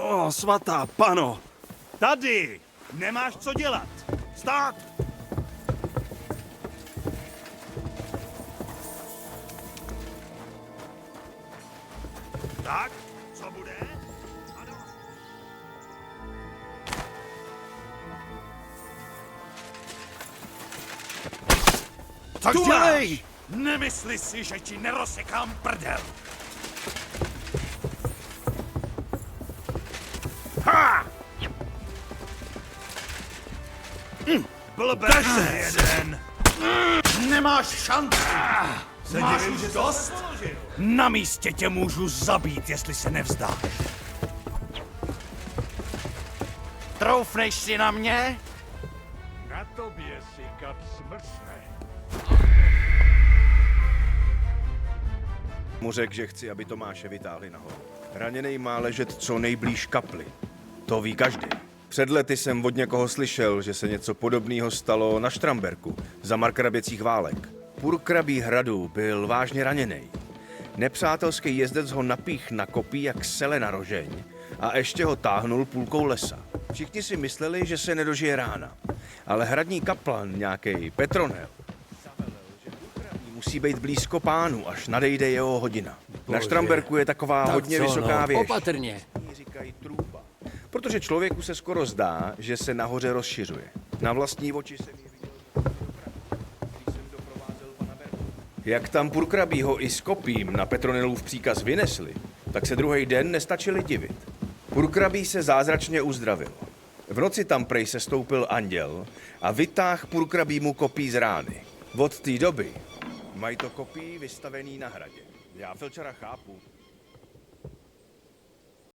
O, svatá pano! Tady! Nemáš co dělat! Stát! Tak, co bude? Ano. Tak Tu dělej! máš! Nemysli si, že ti nerozsekám prdel! Ha! Blbec jeden! Nemáš šanci! Máš už dost? Na místě tě můžu zabít, jestli se nevzdáš. Troufneš si na mě? Na tobě si kat smršne. Mu řekl, že chci, aby Tomáše vytáhli nahoru. Raněnej má ležet co nejblíž kapli. To ví každý. Před lety jsem od někoho slyšel, že se něco podobného stalo na Štramberku za markraběcích válek. Purkrabí hradu byl vážně raněnej. Nepřátelský jezdec ho napích na kopí jak sele na rožeň a ještě ho táhnul půlkou lesa. Všichni si mysleli, že se nedožije rána. Ale hradní kaplan, nějaký Petronel, zavelel, že purkrabí musí být blízko pánu, až nadejde jeho hodina. Na Štramberku je taková hodně vysoká věž. Opatrně. Jí říkají trůba. Protože člověku se skoro zdá, že se nahoře rozšiřuje. Na vlastní oči jsem ji viděl, když jsem doprovázel pana Berta. Jak tam Purkrabího i s kopím na Petronelův příkaz vynesli, tak se druhý den nestačili divit. Purkrabí se zázračně uzdravil. V noci tam prej se stoupil anděl a vytáhl Purkrabímu kopí z rány. Od té doby mají to kopí vystavený na hradě. Já Felčara chápu.